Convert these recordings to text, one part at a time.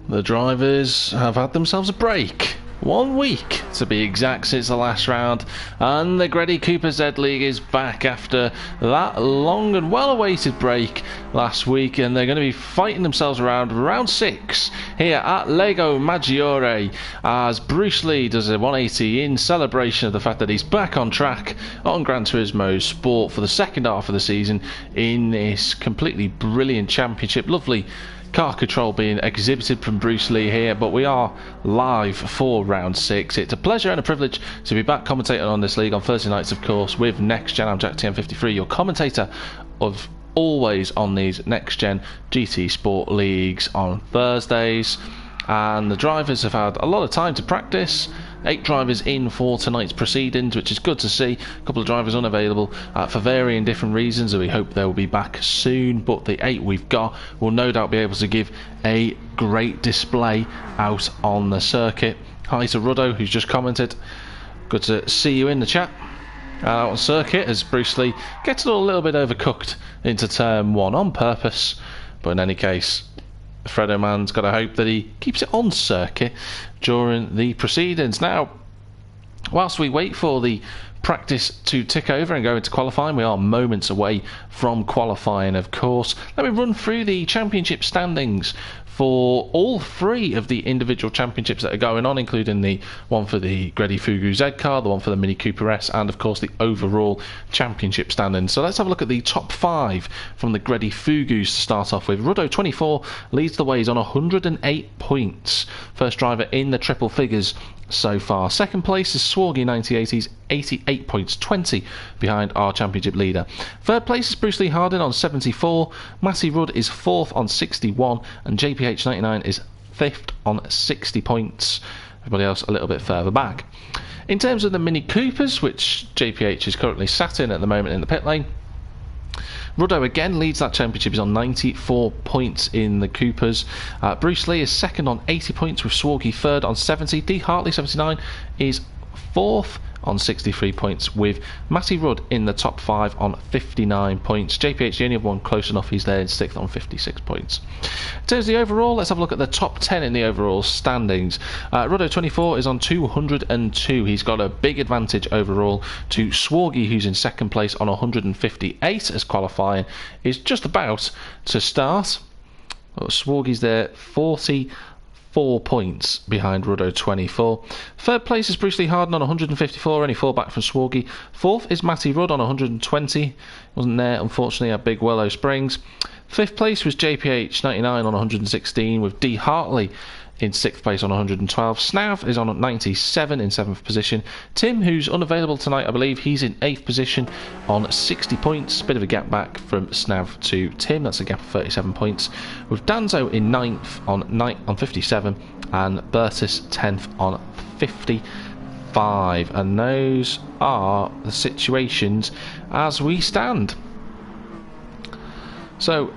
The drivers have had themselves a break. 1 week to be exact since the last round, and the Greddy Cooper Z League is back after that long and well awaited break last week, and they're going to be fighting themselves around round 6 here at Lago Maggiore as Bruce Lee does a 180 in celebration of the fact that he's back on track on Gran Turismo Sport for the second half of the season in this completely brilliant championship. Lovely car control being exhibited from Bruce Lee here, but we are live for round 6. It's a pleasure and a privilege to be back commentating on this league on Thursday nights, of course, with NXTGEN. I'm Jack TM53, your commentator of always on these NXTGEN GT Sport leagues on Thursdays. And the drivers have had a lot of time to practice. 8 drivers in for tonight's proceedings, which is good to see. A couple of drivers unavailable for varying different reasons, and we hope they'll be back soon. But the 8 we've got will no doubt be able to give a great display out on the circuit. Hi to Ruddo, who's just commented. Good to see you in the chat. Out on circuit as Bruce Lee gets it all a little bit overcooked into turn 1 on purpose. But in any case, Fredo Man's got to hope that he keeps it on circuit during the proceedings. Now, whilst we wait for the practice to tick over and go into qualifying, we are moments away from qualifying, of course. Let me run through the championship standings for all 3 of the individual championships that are going on, including the one for the Greddy Fugu Z car, the one for the Mini Cooper S, and of course the overall championship standings. So let's have a look at the top 5 from the Greddy Fugus to start off with. Ruddo 24 leads the way, he's on 108 points. First driver in the triple figures so far. Second place is Swargy 98, he's 88 points, 20 behind our championship leader. Third place is Bruce Lee Hardin on 74, Matty Rudd is 4th on 61, and JPH 99 is 5th on 60 points. Everybody else a little bit further back. In terms of the Mini Coopers, which JPH is currently sat in at the moment in the pit lane, Ruddo again leads that championship. He's on 94 points in the Coopers. Bruce Lee is 2nd on 80 points, with Swargy 3rd on 70. D Hartley 79 is 4th on 63 points, with Matty Rudd in the top 5 on 59 points. JPH the only one close enough, he's there in 6th on 56 points. In terms of the overall, let's have a look at the top 10 in the overall standings. Ruddo 24 is on 202. He's got a big advantage overall to Swargy, who's in 2nd place on 158, as qualifying is just about to start. Well, Swargy's there 44 points behind Ruddo 24. Third place is Bruce Lee Hardin on 154, only 4 back from Swargy. 4th is Matty Rudd on 120, wasn't there unfortunately at Big Willow Springs. 5th place was JPH 99 on 116, with D Hartley in 6th place on 112. Snav is on 97 in 7th position. Tim, who's unavailable tonight, I believe, he's in 8th position on 60 points. Bit of a gap back from Snav to Tim, that's a gap of 37 points. With Danzo in 9th on 57, and Bertus 10th on 55. And those are the situations as we stand. So,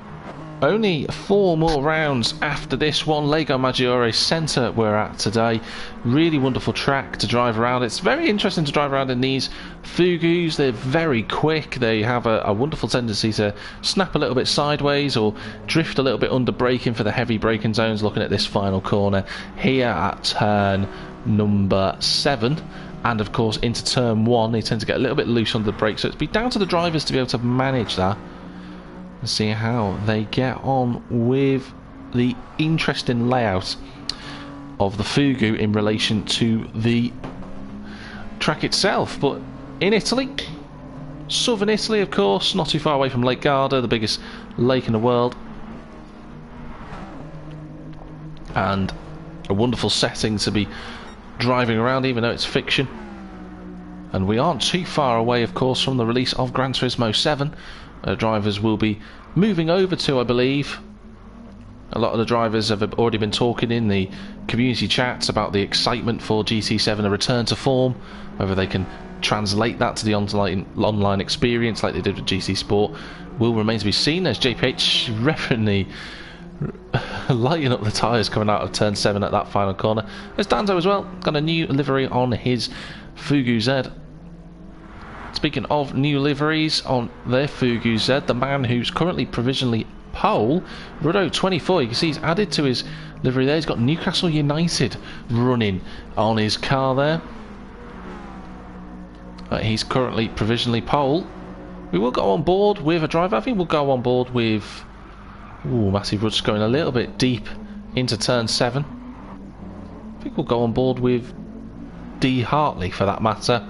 only 4 more rounds after this one. Lago Maggiore Centre we're at today. Really wonderful track to drive around. It's very interesting to drive around in these Fugus. They're very quick. They have a wonderful tendency to snap a little bit sideways or drift a little bit under braking for the heavy braking zones. Looking at this final corner here at turn number 7. And of course into turn 1, they tend to get a little bit loose under the brakes. So it's be down to the drivers to be able to manage that and see how they get on with the interesting layout of the Fugu in relation to the track itself. But in Italy, southern Italy of course, not too far away from Lake Garda, the biggest lake in the world, and a wonderful setting to be driving around, even though it's fiction. And we aren't too far away of course from the release of Gran Turismo 7. Drivers will be moving over to, I believe. A lot of the drivers have already been talking in the community chats about the excitement for GT7, a return to form. Whether they can translate that to the online experience like they did with GT Sport will remain to be seen, as JPH reverently lighting up the tyres coming out of turn 7 at that final corner. There's Danzo as well, got a new livery on his Fugu Z. Speaking of new liveries on their Fugu Z, the man who's currently provisionally pole. Ruddo 24, you can see he's added to his livery there. He's got Newcastle United running on his car there. He's currently provisionally pole. We will go on board with a driver. I think we'll go on board with... Ooh, Matty Rudd's going a little bit deep into turn 7. I think we'll go on board with D. Hartley for that matter.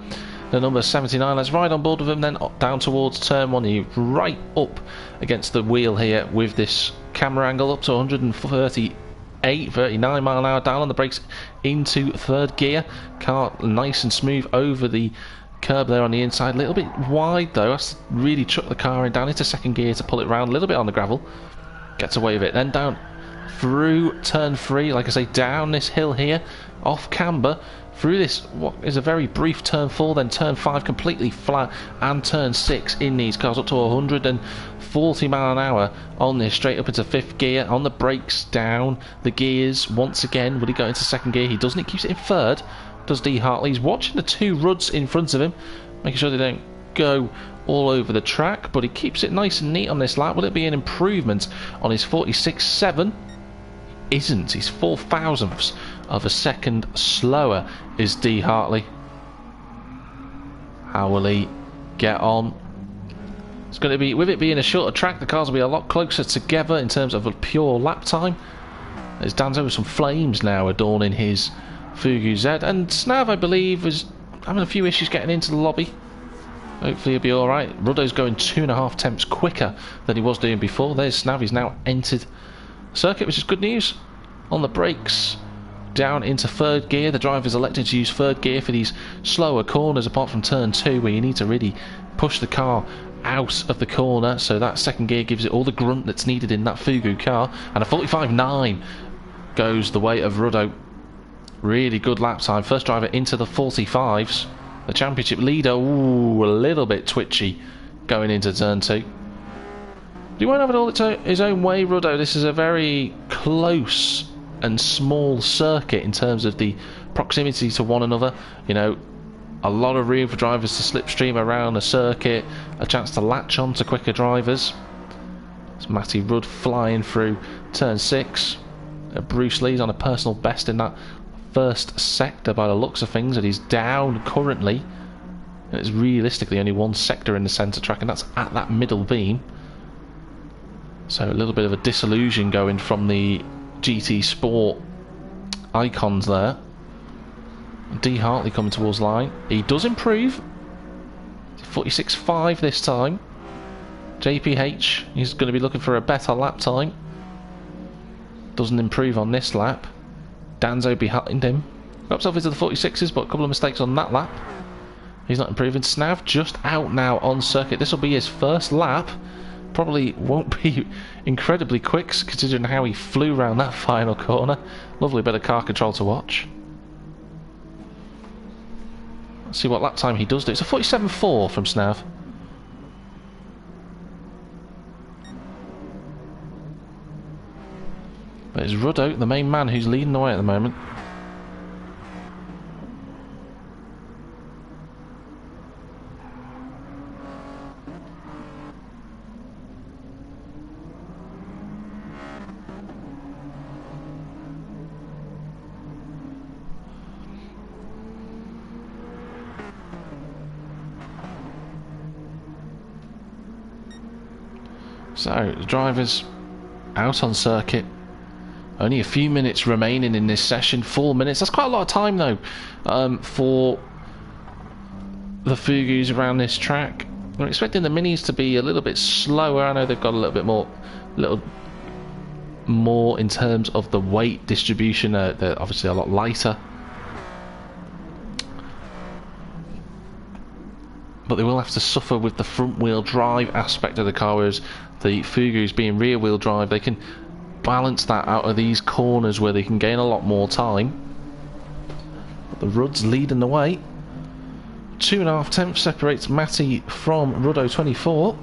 The number 79, let's ride on board with him then down towards turn 1. He's right up against the wheel here with this camera angle up to 138, 39 mile an hour, down on the brakes into third gear. Car nice and smooth over the curb there on the inside. A little bit wide though, has to really chuck the car in down into second gear to pull it round a little bit on the gravel. Gets away with it. Then down through turn 3, like I say, down this hill here, off camber, through this what is a very brief turn 4, then turn 5 completely flat, and turn 6 in these cars up to 140 mile an hour on this, straight up into 5th gear, on the brakes, down the gears once again. Will he go into second gear? He doesn't, he keeps it in third, does D. Hartley. He's watching the 2 Rudds in front of him, making sure they don't go all over the track, but he keeps it nice and neat on this lap. Will it be an improvement on his 46.7? Isn't. He's 0.004 of a second slower is D. Hartley. How will he get on? It's going to be, with it being a shorter track, the cars will be a lot closer together in terms of a pure lap time. There's Danzo with some flames now adorning his Fugu Z, and Snav, I believe, is having a few issues getting into the lobby. Hopefully he'll be alright. Ruddo's going 2.5 temps quicker than he was doing before. There's Snav, he's now entered circuit, which is good news. On the brakes, down into third gear. The driver's elected to use third gear for these slower corners, apart from turn 2, where you need to really push the car out of the corner, so that second gear gives it all the grunt that's needed in that Fugu car. And a 45.9 goes the way of Ruddo. Really good lap time. First driver into the 45s. The championship leader, ooh, a little bit twitchy going into turn 2. He won't have it all his own way, Ruddo. This is a very close and small circuit in terms of the proximity to one another. You know, a lot of room for drivers to slipstream around the circuit, a chance to latch on to quicker drivers. It's Matty Rudd flying through turn 6. Bruce Lee's on a personal best in that first sector by the looks of things, and he's down currently. And it's realistically only one sector in the centre track, and that's at that middle beam. So a little bit of a disillusion going from the GT Sport icons there. D. Hartley coming towards line. He does improve. 46.5 this time. JPH, he's going to be looking for a better lap time. Doesn't improve on this lap. Danzo behind him. Got himself into the 46s, but a couple of mistakes on that lap. He's not improving. Snav just out now on circuit. This will be his first lap. Probably won't be incredibly quick considering how he flew around that final corner. Lovely bit of car control to watch. Let's see what lap time he does do. It's a 47.4 from Snav. But it's Ruddo, the main man, who's leading the way at the moment. So, the driver's out on circuit. Only a few minutes remaining in this session. 4 minutes. That's quite a lot of time, though, for the Fugus around this track. I'm expecting the Minis to be a little bit slower. I know they've got a little more in terms of the weight distribution. They're obviously a lot lighter. But they will have to suffer with the front-wheel drive aspect of the car, whereas the Fugus being rear-wheel drive, they can balance that out of these corners where they can gain a lot more time. But the Rudd's leading the way. 2.5 tenths separates Matty from Ruddo 24.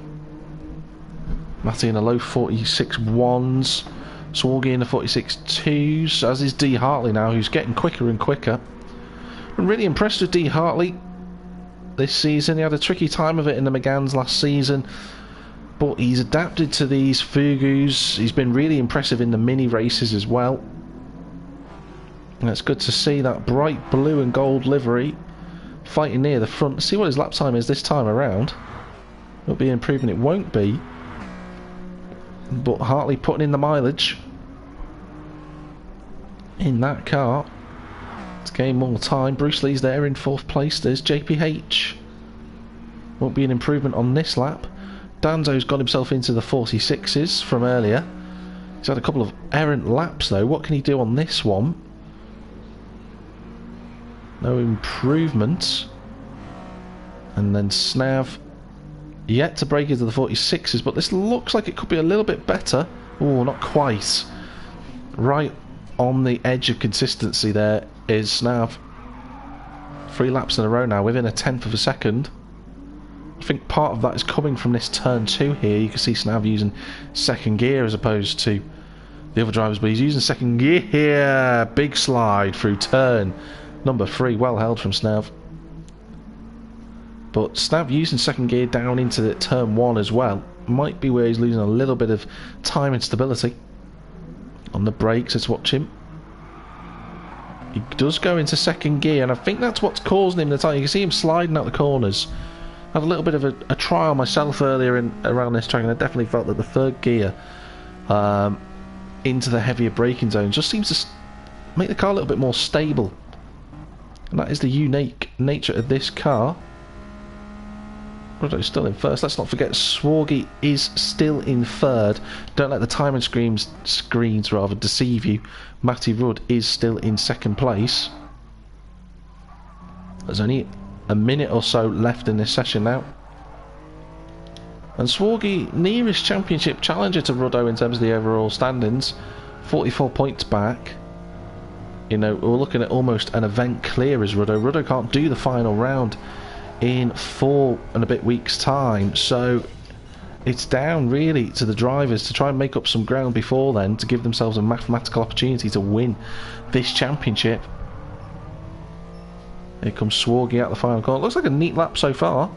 Matty in the low 46.1s, Swargy in the 46.2s, as is D. Hartley now, who's getting quicker and quicker. I'm really impressed with D. Hartley this season. He had a tricky time of it in the McGanns last season. But he's adapted to these Fugus. He's been really impressive in the mini races as well. And it's good to see that bright blue and gold livery fighting near the front. See what his lap time is this time around. It'll be an improvement, it won't be. But Hartley putting in the mileage in that car to gain more time. Bruce Lee's there in 4th place. There's JPH. Won't be an improvement on this lap. Danzo's got himself into the 46s from earlier. He's had a couple of errant laps though. What can he do on this one? No improvement. And then Snav yet to break into the 46s, but this looks like it could be a little bit better. Oh, not quite. Right on the edge of consistency there is Snav. 3 laps in a row now, within a 1/10 of a second. I think part of that is coming from this turn 2 here. You can see Snav using second gear as opposed to the other drivers, but he's using second gear here. Big slide through turn number 3, well held from Snav. But Snav using second gear down into the turn 1 as well. Might be where he's losing a little bit of time and stability. On the brakes, let's watch him. He does go into second gear, and I think that's what's causing him the time. You can see him sliding out the corners. I had a little bit of a trial myself earlier around this track, and I definitely felt that the 3rd gear into the heavier braking zone just seems to make the car a little bit more stable. And that is the unique nature of this car. Ruddo's still in 1st. Let's not forget Swargy is still in 3rd. Don't let the time and screens deceive you. Matty Rudd is still in 2nd place. There's only a minute or so left in this session now. And Swargy, nearest championship challenger to Ruddo in terms of the overall standings. 44 points back. You know, we're looking at almost an event clear as Ruddo. Ruddo can't do the final round in 4 and a bit weeks time, so it's down really to the drivers to try and make up some ground before then to give themselves a mathematical opportunity to win this championship. Here comes Swargy out the final corner. Looks like a neat lap so far.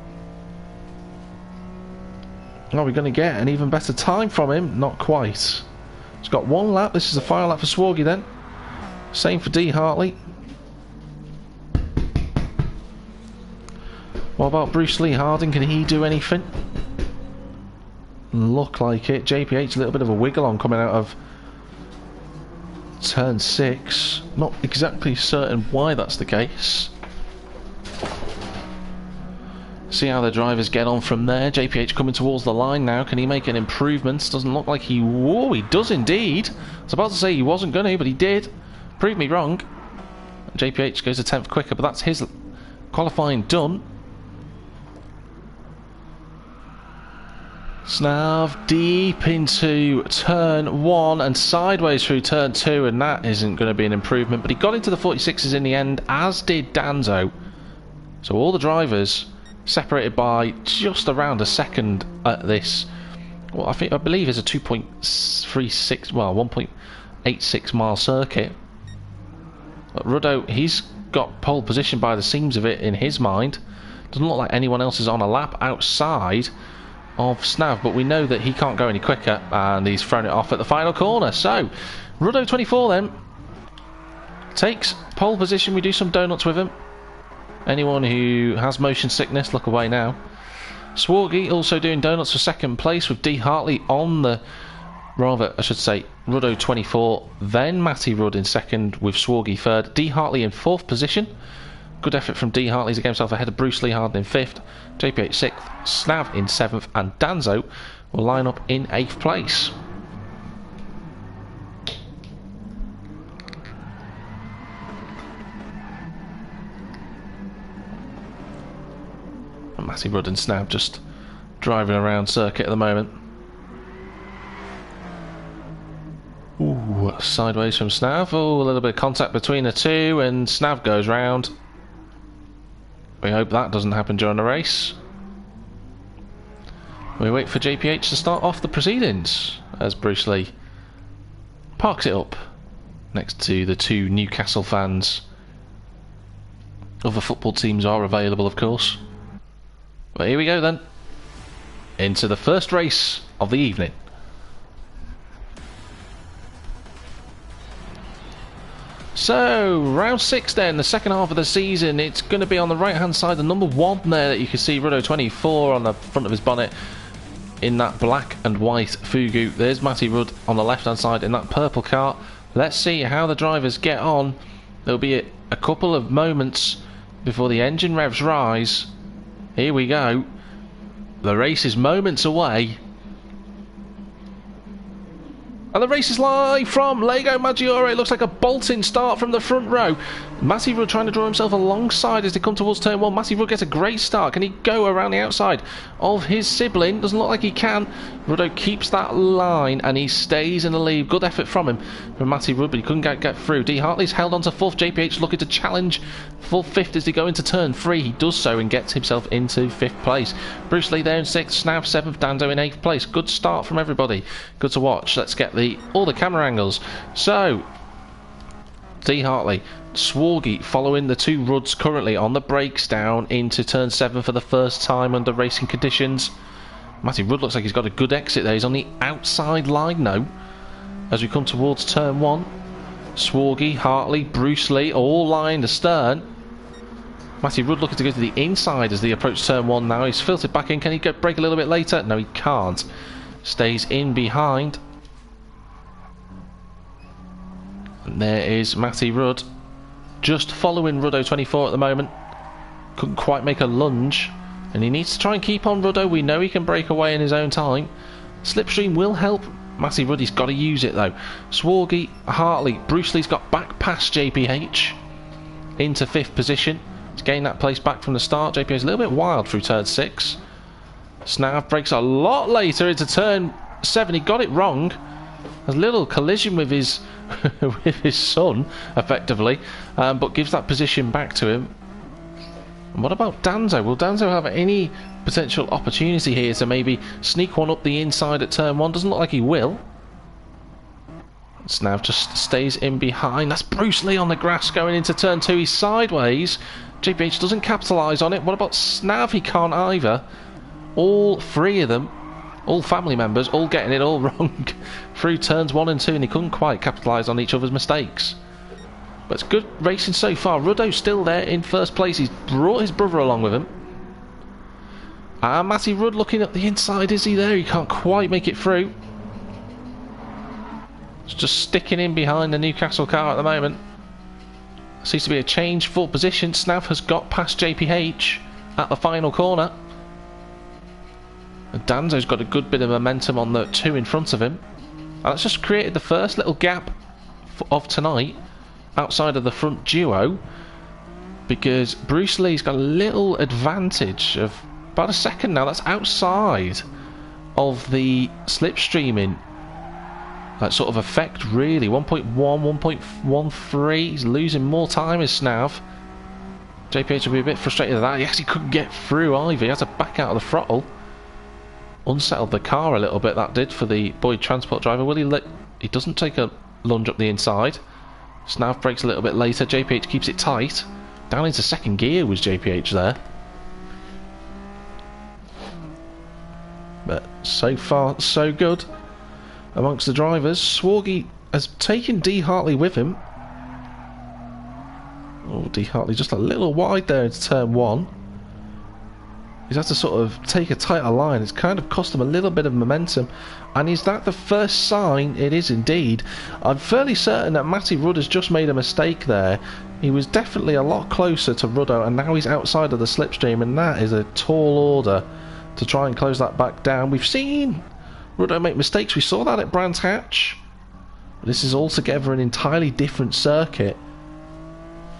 Are we going to get an even better time from him? Not quite. He's got 1 lap. This is the final lap for Swargy then. Same for D Hartley. What about Bruce Lee Harding? Can he do anything? Look like it. JPH a little bit of a wiggle on coming out of turn 6. Not exactly certain why that's the case. See how the drivers get on from there. JPH coming towards the line now. Can he make an improvement? Doesn't look like he... Whoa, he does indeed. I was about to say he wasn't going to, but he did. Prove me wrong. JPH goes a 10th quicker, but that's his qualifying done. Snav deep into turn 1 and sideways through turn 2, and that isn't going to be an improvement. But he got into the 46s in the end, as did Danzo. So all the drivers separated by just around a second at this. Well, I believe it's a 2.36, well, 1.86 mile circuit. But Ruddo, he's got pole position by the seams of it in his mind. Doesn't look like anyone else is on a lap outside of Snav, but we know that he can't go any quicker, and he's thrown it off at the final corner. So Ruddo 24 then takes pole position. We do some donuts with him. Anyone who has motion sickness, look away now. Swargy also doing donuts for 2nd place with D Hartley on the, rather I should say Ruddo 24, then Matty Rudd in 2nd with Swargy 3rd, D Hartley in 4th position. Good effort from D Hartley to get himself ahead of Bruce Lee Harding in 5th, JPH 6th, Snav in 7th, and Danzo will line up in 8th place. And Matty Rudd and Snav just driving around circuit at the moment. Ooh, sideways from Snav. Oh, a little bit of contact between the two, and Snav goes round. We hope that doesn't happen during the race. We wait for JPH to start off the proceedings as Bruce Lee parks it up next to the 2 Newcastle fans. Other football teams are available, of course. But here we go then. into the first race of the evening. So, round 6 then, the second half of the season. It's going to be on the right hand side, the number 1 there that you can see, Ruddo 24 on the front of his bonnet in that black and white Fugu. There's Matty Rudd on the left hand side in that purple car. Let's see how the drivers get on. There'll be a couple of moments before the engine revs rise. Here we go. The race is moments away. And the race is live from Lago Maggiore. It looks like a bolting start from the front row. Matty Rudd trying to draw himself alongside as they come towards turn 1. Matty Rudd gets a great start. Can he go around the outside of his sibling? Doesn't look like he can. Ruddo keeps that line and he stays in the lead. Good effort from him, from Matty Rudd, but he couldn't get through. D. Hartley's held on to 4th. JPH looking to challenge for 5th as they go into turn 3. He does so and gets himself into 5th place. Bruce Lee there in 6th. Snav 7th. Dando in 8th place. Good start from everybody. Good to watch. Let's get all the camera angles. So, D. Hartley, Swargy following the 2 Rudds currently on the brakes down into turn 7 for the first time under racing conditions. Matty Rudd looks like he's got a good exit there. He's on the outside line now as we come towards turn 1. Swargy, Hartley, Bruce Lee all lined astern. Matty Rudd looking to go to the inside as they approach turn 1 now. He's filtered back in. Can he brake a little bit later? No, he can't. Stays in behind. And there is Matty Rudd, just following Ruddo 24 at the moment. Couldn't quite make a lunge, and he needs to try and keep on Ruddo. We know he can break away in his own time. Slipstream will help Matty Rudd. He's got to use it though. Swargy, Hartley, Bruce Lee's got back past JPH into 5th position. He's gained that place back from the start. JPH's a little bit wild through turn 6. Snav breaks a lot later into turn 7. He got it wrong. A little collision with his with his son, effectively, but gives that position back to him. And what about Danzo? Will Danzo have any potential opportunity here to maybe sneak one up the inside at turn 1? Doesn't look like he will. Snav just stays in behind. That's Bruce Lee on the grass going into turn 2. He's sideways. JPH doesn't capitalise on it. What about Snav? He can't either. All 3 of them, all family members, all getting it all wrong through turns 1 and 2, and they couldn't quite capitalise on each other's mistakes. But it's good racing so far. Ruddo's still there in 1st place. He's brought his brother along with him. Matty Rudd looking at the inside. Is he there? He can't quite make it through. It's just sticking in behind the Newcastle car at the moment. Seems to be a change for position. Snav has got past JPH at the final corner. And Danzo's got a good bit of momentum on the 2 in front of him. And that's just created the first little gap of tonight outside of the front duo, because Bruce Lee's got a little advantage of about a second now. That's outside of the slipstreaming sort of effect, really. 1.1, 1.13. He's losing more time as Snav. JPH will be a bit frustrated at that. He actually couldn't get through either. He had to back out of the throttle. Unsettled the car a little bit, that did, for the Boyd transport driver. Will he he doesn't take a lunge up the inside. Snav brakes a little bit later. JPH keeps it tight. Down into 2nd gear was JPH there. But so far so good amongst the drivers. Swargy has taken D. Hartley with him. Oh, D. Hartley just a little wide there into turn 1. He's had to sort of take a tighter line. It's kind of cost him a little bit of momentum. And is that the first sign? It is indeed. I'm fairly certain that Matty Rudd has just made a mistake there. He was definitely a lot closer to Ruddo, and now he's outside of the slipstream, and that is a tall order to try and close that back down. We've seen Ruddo make mistakes. We saw that at Brands Hatch. This is altogether an entirely different circuit.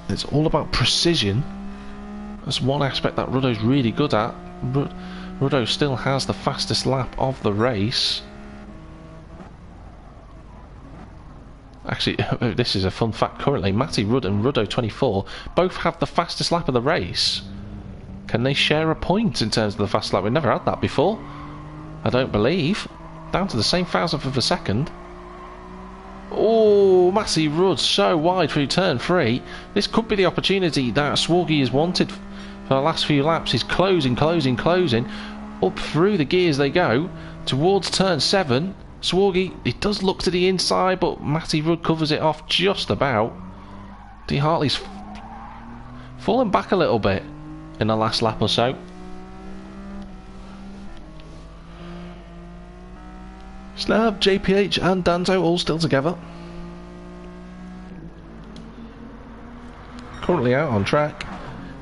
It's all about precision. That's one aspect that Ruddo's really good at. Ruddo still has the fastest lap of the race. Actually, this is a fun fact currently. Matty Rudd and Ruddo 24 both have the fastest lap of the race. Can they share a point in terms of the fast lap? We've never had that before, I don't believe. Down to the same thousandth of a second. Oh, Matty Rudd so wide through turn 3. This could be the opportunity that Swargy has wanted for the last few laps. He's closing. Up through the gears they go towards turn 7. Swargy, it does look to the inside, but Matty Rudd covers it off just about. D. Hartley's fallen back a little bit in the last lap or so. So now have JPH and Danzo all still together. Currently out on track.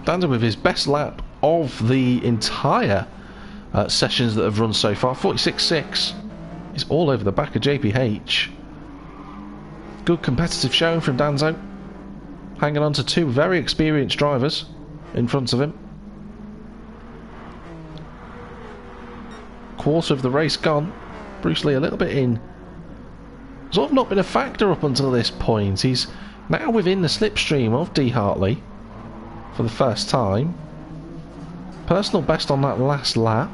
Danzo with his best lap of the entire sessions that have run so far. 46.6. He's all over the back of JPH. Good competitive showing from Danzo. Hanging on to two very experienced drivers in front of him. Quarter of the race gone. Bruce Lee a little bit in. Sort of not been a factor up until this point. He's now within the slipstream of D. Hartley for the first time. Personal best on that last lap.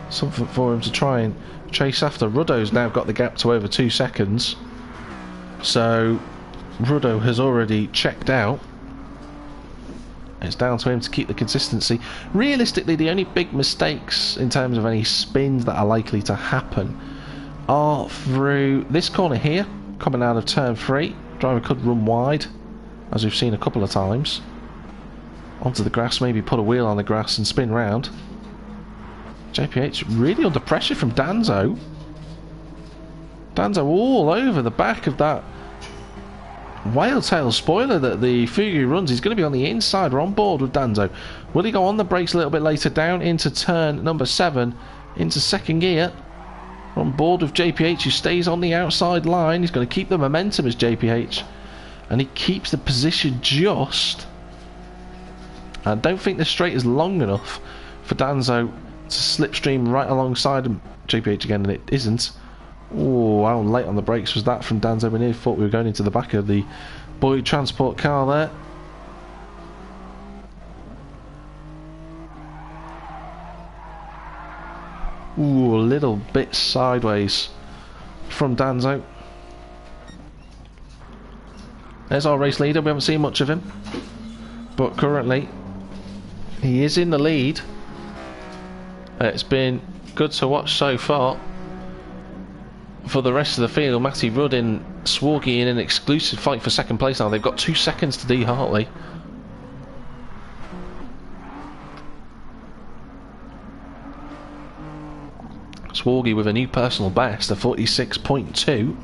Something for him to try and chase after. Ruddo's now got the gap to over 2 seconds. So Ruddo has already checked out. It's down to him to keep the consistency. Realistically, the only big mistakes in terms of any spins that are likely to happen are through this corner here, coming out of turn 3. Driver could run wide, as we've seen a couple of times. Onto the grass, maybe put a wheel on the grass and spin round. JPH really under pressure from Danzo. Danzo all over the back of that whale tail spoiler that the Fugu runs. He's going to be on the inside. We're on board with Danzo. Will he go on the brakes a little bit later down into turn number 7 into second gear? We're on board with JPH, who stays on the outside line. He's going to keep the momentum as JPH, and he keeps the position just. I don't think the straight is long enough for Danzo to slipstream right alongside him. JPH again, and it isn't. Oh, how late on the brakes was that from Danzo? We nearly thought we were going into the back of the Boyd transport car there. Ooh, a little bit sideways from Danzo. There's our race leader. We haven't seen much of him, but currently he is in the lead. It's been good to watch so far. For the rest of the field, Matty Rudd and Swargy in an exclusive fight for second place now. They've got 2 seconds to D. Hartley. Swargy with a new personal best of 46.2.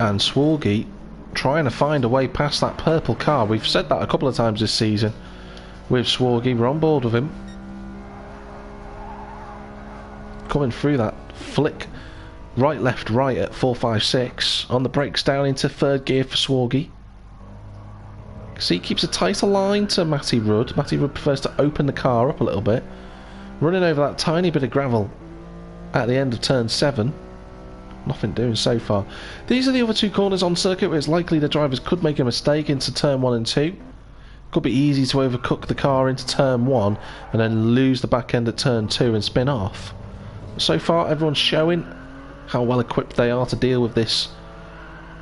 And Swargy trying to find a way past that purple car. We've said that a couple of times this season with Swargy. We're on board with him. Coming through that flick right, left, right at 4.56 on the brakes down into third gear for Swargy. See, he keeps a tighter line to Matty Rudd. Matty Rudd prefers to open the car up a little bit. Running over that tiny bit of gravel at the end of turn 7. Nothing doing so far. These are the other 2 corners on circuit where it's likely the drivers could make a mistake into turn 1 and 2. Could be easy to overcook the car into turn 1 and then lose the back end at turn 2 and spin off. So far everyone's showing how well equipped they are to deal with this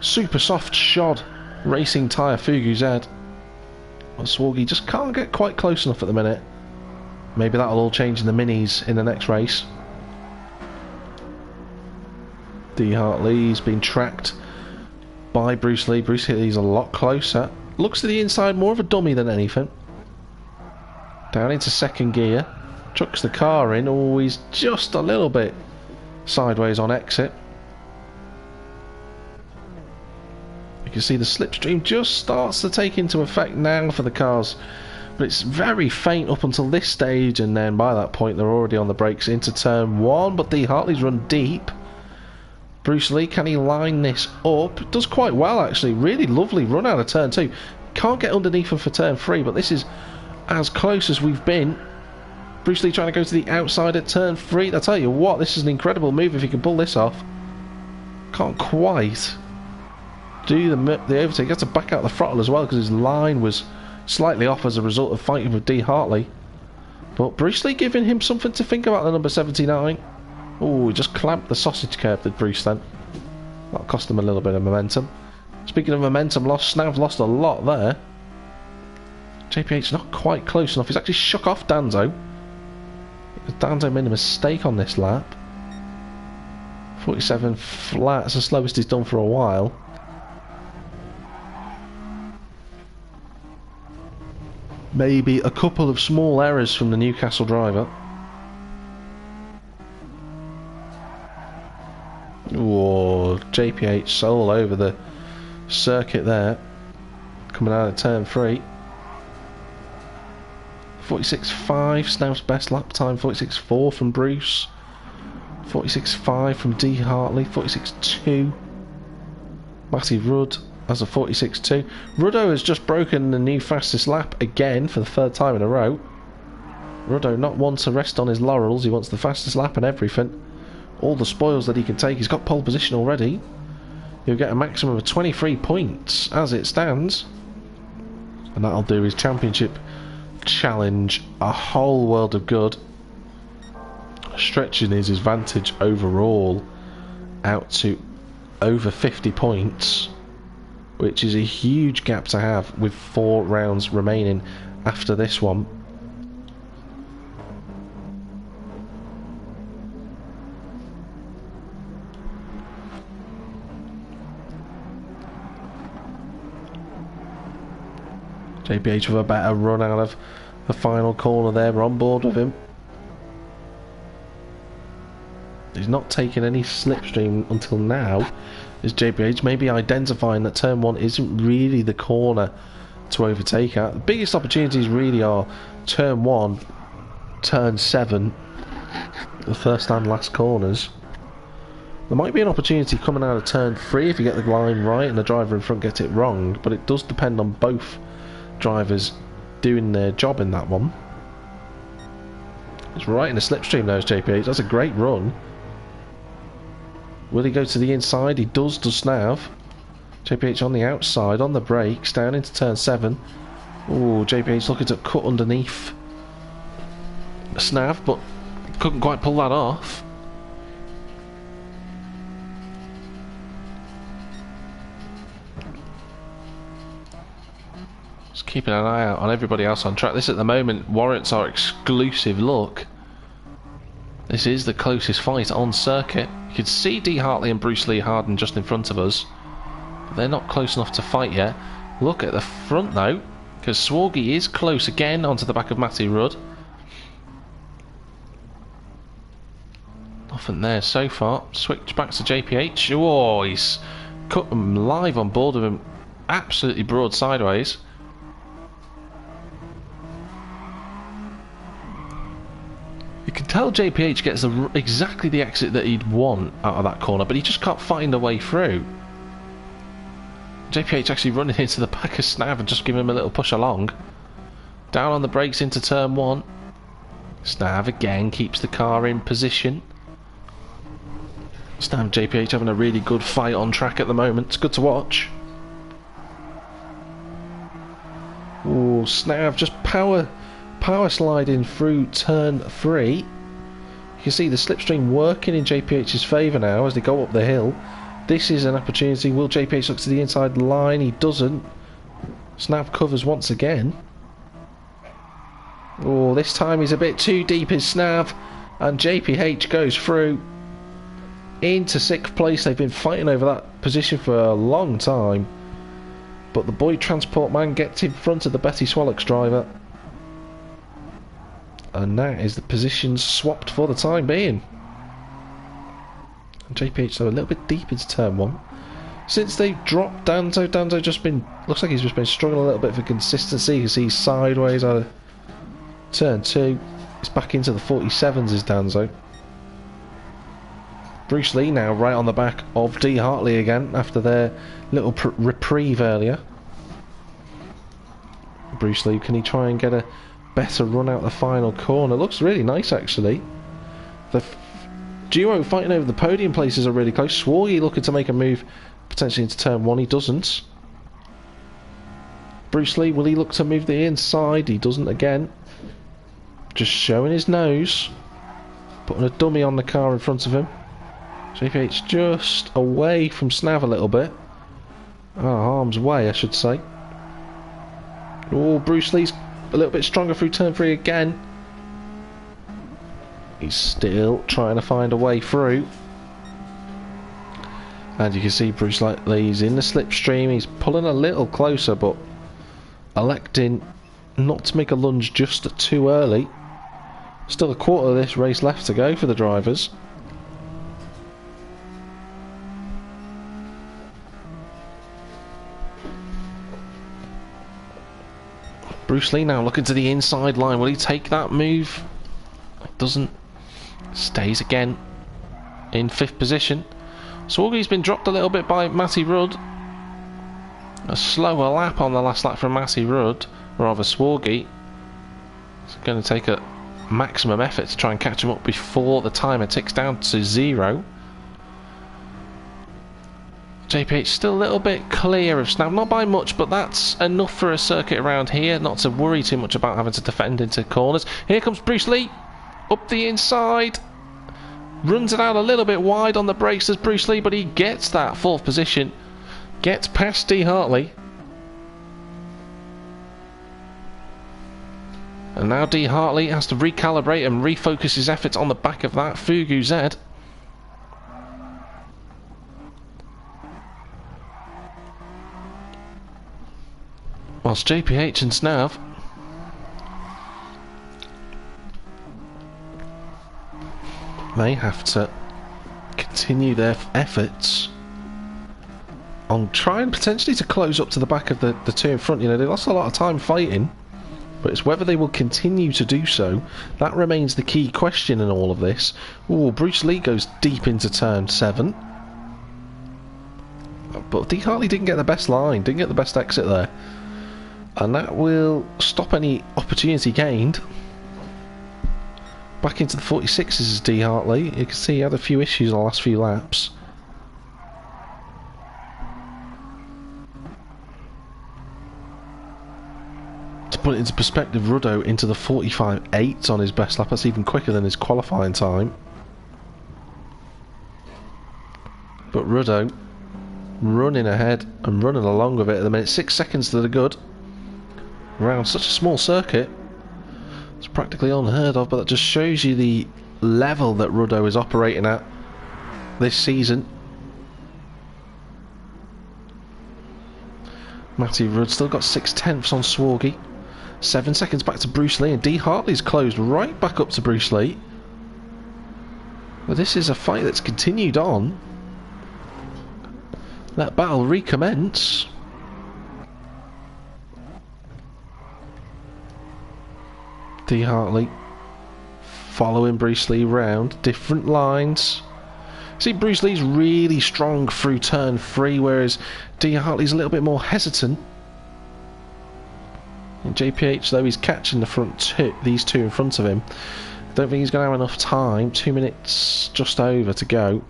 super soft shod racing tyre Fugu Z. Well, Swargy just can't get quite close enough at the minute. Maybe that'll all change in the minis in the next race. D. Hartley's been tracked by Bruce Lee. Bruce Lee's a lot closer. Looks to the inside, more of a dummy than anything. Down into second gear. Chucks the car in. Oh, he's just a little bit sideways on exit. You can see the slipstream just starts to take into effect now for the cars, but it's very faint up until this stage, and then by that point they're already on the brakes into turn 1. But D. Hartley's run deep. Bruce Lee, can he line this up? Does quite well actually. Really lovely run out of turn 2. Can't get underneath him for turn 3, but this is as close as we've been. Bruce Lee trying to go to the outside at turn 3. I tell you what, this is an incredible move if he can pull this off. Can't quite do the overtake. He has to back out the throttle as well because his line was slightly off as a result of fighting with D. Hartley. But Bruce Lee giving him something to think about, the number 79. Oh, he just clamped the sausage curb, did Bruce then. That'll cost him a little bit of momentum. Speaking of momentum loss, Snav lost a lot there. JPH not quite close enough. He's actually shook off Danzo. Danzo made a mistake on this lap. 47 flat. That's the slowest he's done for a while. Maybe a couple of small errors from the Newcastle driver. Whoa, JPH so all over the circuit there. Coming out of turn 3. 46.5, Snav's best lap time. 46.4 from Bruce. 46.5 from D. Hartley. 46.2. Matty Rudd has a 46.2. Ruddo has just broken the new fastest lap again for the 3rd time in a row. Ruddo not one to rest on his laurels. He wants the fastest lap and everything. All the spoils that he can take. He's got pole position already. He'll get a maximum of 23 points as it stands. And that'll do his championship challenge a whole world of good. Stretching his advantage overall out to over 50 points, which is a huge gap to have with 4 rounds remaining after this one. JPH with a better run out of the final corner there. We're on board with him. He's not taken any slipstream until now. Is JPH maybe identifying that turn 1 isn't really the corner to overtake at. The biggest opportunities really are turn 1, turn 7, the first and last corners. There might be an opportunity coming out of turn 3 if you get the line right and the driver in front gets it wrong, but it does depend on both drivers doing their job in that one. It's right in the slipstream now, JPH. That's a great run. Will he go to the inside? He does Snav. JPH on the outside, on the brakes, down into turn 7. Oh, JPH looking to cut underneath Snav, but couldn't quite pull that off. Just keeping an eye out on everybody else on track. This at the moment warrants our exclusive look. This is the closest fight on circuit. You can see D. Hartley and Bruce Lee Harden just in front of us, but they're not close enough to fight yet. Look at the front though, because Swargy is close again onto the back of Matty Rudd. Nothing there so far. Switch back to JPH. Oh, he's cut him live on board of him, absolutely broad sideways. You can tell JPH gets exactly the exit that he'd want out of that corner, but he just can't find a way through. JPH actually running into the back of Snav and just giving him a little push along. Down on the brakes into turn 1. Snav again keeps the car in position. Snav and JPH having a really good fight on track at the moment. It's good to watch. Ooh, Snav just power sliding through turn 3. You can see the slipstream working in JPH's favour now as they go up the hill. This is an opportunity. Will JPH look to the inside line? He doesn't. Snav covers once again. Oh, this time he's a bit too deep in Snav, and JPH goes through into 6th place. They've been fighting over that position for a long time, but the Boyd Transport man gets in front of the Betty Swallock's driver. And that is the positions swapped for the time being. And JPH though a little bit deep into turn 1. Since they dropped Danzo just been, looks like he's just been struggling a little bit for consistency. You can see he's sideways out of turn 2. He's back into the 47s is Danzo. Bruce Lee now right on the back of D. Hartley again after their little reprieve earlier. Bruce Lee, can he try and get a better run out the final corner? Looks really nice actually. The duo fighting over the podium places are really close. Swargy looking to make a move potentially into turn 1. He doesn't. Bruce Lee, will he look to move the inside? He doesn't again. Just showing his nose. Putting a dummy on the car in front of him. JPH just away from Snav a little bit. Harm's way I should say. Oh, Bruce Lee's a little bit stronger through turn 3 again. He's still trying to find a way through. And you can see Bruce Lee's in the slipstream. He's pulling a little closer, but electing not to make a lunge just too early. Still a quarter of this race left to go for the drivers. Bruce Lee now looking to the inside line. Will he take that move? Doesn't. Stays again in 5th position. Swargy's been dropped a little bit by Matty Rudd. A slower lap on the last lap from Matty Rudd, or rather Swargy. It's going to take a maximum effort to try and catch him up before the timer ticks down to 0. JPH still a little bit clear of Snav, not by much, but that's enough for a circuit around here, not to worry too much about having to defend into corners. Here comes Bruce Lee, up the inside, runs it out a little bit wide on the brakes as Bruce Lee, but he gets that 4th position, gets past Dee Hartley. And now Dee Hartley has to recalibrate and refocus his efforts on the back of that Fugu Z. Whilst JPH and Snav they have to continue their efforts on trying potentially to close up to the back of the two in front. You know, they lost a lot of time fighting, but it's whether they will continue to do so. That remains the key question in all of this. Ooh, Bruce Lee goes deep into turn 7. But Dee Hartley didn't get the best line, didn't get the best exit there. And that will stop any opportunity gained. Back into the 46s is Dee Hartley. You can see he had a few issues on the last few laps. To put it into perspective, Ruddo into the 45.8 on his best lap. That's even quicker than his qualifying time. But Ruddo running ahead and running along with it at the minute. 6 seconds to the good. Around such a small circuit, it's practically unheard of, but that just shows you the level that Ruddo is operating at this season. Matty Rudd still got 6/10 on Swargy. 7 seconds back to Bruce Lee, and Dee Hartley's closed right back up to Bruce Lee. But this is a fight that's continued on. That battle recommence. Dee Hartley following Bruce Lee round, different lines. See, Bruce Lee's really strong through turn 3, whereas Dee Hartley's a little bit more hesitant. And JPH, though, he's catching the front two, these two in front of him. Don't think he's going to have enough time. 2 minutes just over to go.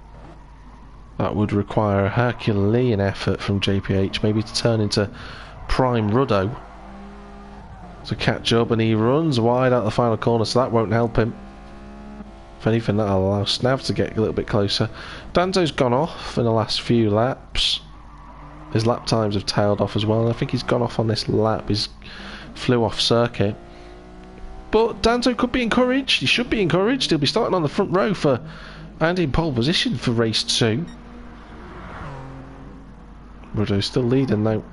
That would require a Herculean effort from JPH, maybe to turn into prime Ruddo to catch up, and he runs wide out the final corner, so that won't help him. If anything, that'll allow Snav to get a little bit closer. Danzo's gone off in the last few laps. His lap times have tailed off as well, and I think he's gone off on this lap. He's flew off circuit. But Danzo could be encouraged. He should be encouraged. He'll be starting on the front row for and in pole position for race 2. Ruddo's still leading though.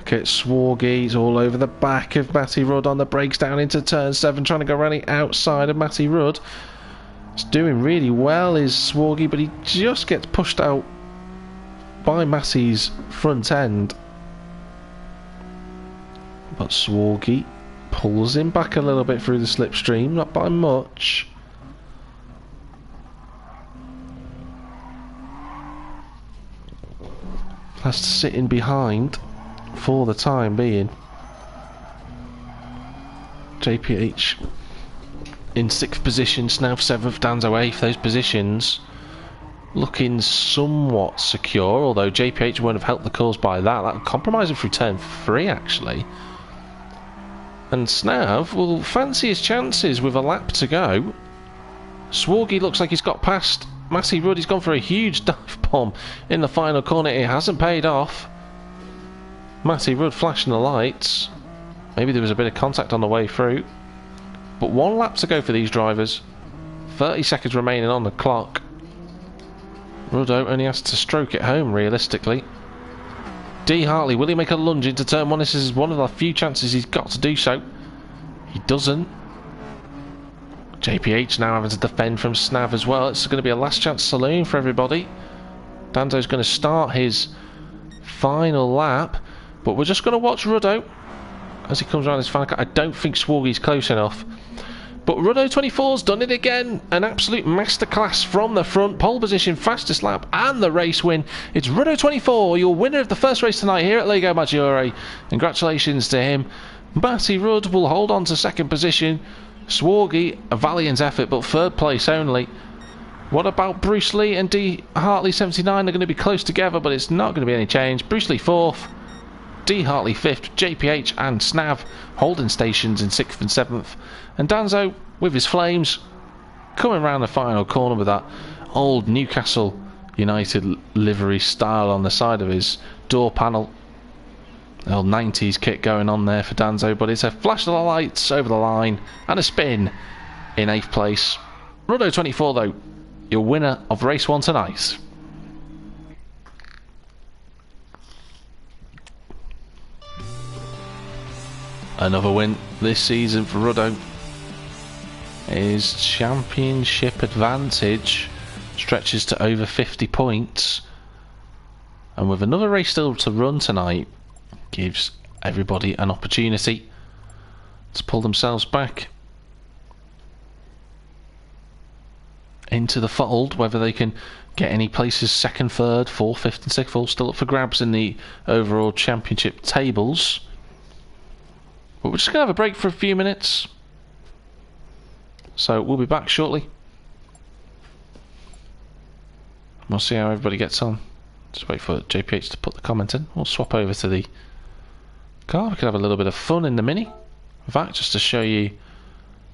Okay, Swargy's all over the back of Matty Rudd on the brakes down into turn 7, trying to go around the outside of Matty Rudd. It's doing really well is Swargy, but he just gets pushed out by Matty's front end. But Swargy pulls him back a little bit through the slipstream, not by much. Has to sit in behind for the time being. JPH in 6th position, Snav 7th, Danzo 8th. Those positions looking somewhat secure, although JPH won't have helped the cause by that. That would compromise him through turn 3 actually. And Snav will fancy his chances with a lap to go. Swargy looks like he's got past Matty Rudd. He's gone for a huge dive bomb in the final corner. It hasn't paid off. Matty Rudd flashing the lights. Maybe there was a bit of contact on the way through. But 1 lap to go for these drivers. 30 seconds remaining on the clock. Ruddo only has to stroke it home, realistically. D. Hartley, will he make a lunge into turn 1? This is one of the few chances he's got to do so. He doesn't. JPH now having to defend from Snav as well. It's going to be a last chance saloon for everybody. Danzo's going to start his final lap. But we're just going to watch Ruddo as he comes around his final car. I don't think Swargy's close enough. But Ruddo 24's done it again. An absolute masterclass from the front. Pole position, fastest lap, and the race win. It's Ruddo 24, your winner of the first race tonight here at Lago Maggiore. Congratulations to him. Matty Rudd will hold on to second position. Swargy, a valiant effort, but third place only. What about Bruce Lee and D. Hartley 79? They're going to be close together, but it's not going to be any change. Bruce Lee 4th. D. Hartley 5th, JPH and Snav holding stations in 6th and 7th. And Danzo, with his flames, coming round the final corner with that old Newcastle United livery style on the side of his door panel. The old 90s kit going on there for Danzo, but it's a flash of the lights over the line and a spin in 8th place. Ruddo 24 though, your winner of race 1 tonight. Another win this season for Ruddo. His championship advantage stretches to over 50 points. And with another race still to run tonight, gives everybody an opportunity to pull themselves back into the fold. Whether they can get any places 2nd, 3rd, 4th, 5th and 6th, all still up for grabs in the overall championship tables. But we're just going to have a break for a few minutes. So we'll be back shortly. We'll see how everybody gets on. Just wait for JPH to put the comment in. We'll swap over to the car. We can have a little bit of fun in the Mini. In fact, just to show you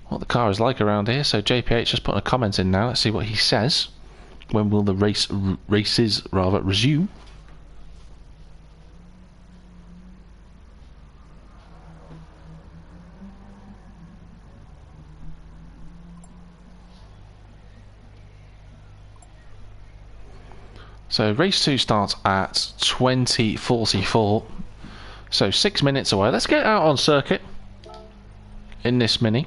what the car is like around here. So JPH just put a comment in now. Let's see what he says. When will the races resume? So race 2 starts at 20:44, so 6 minutes away. Let's get out on circuit in this Mini.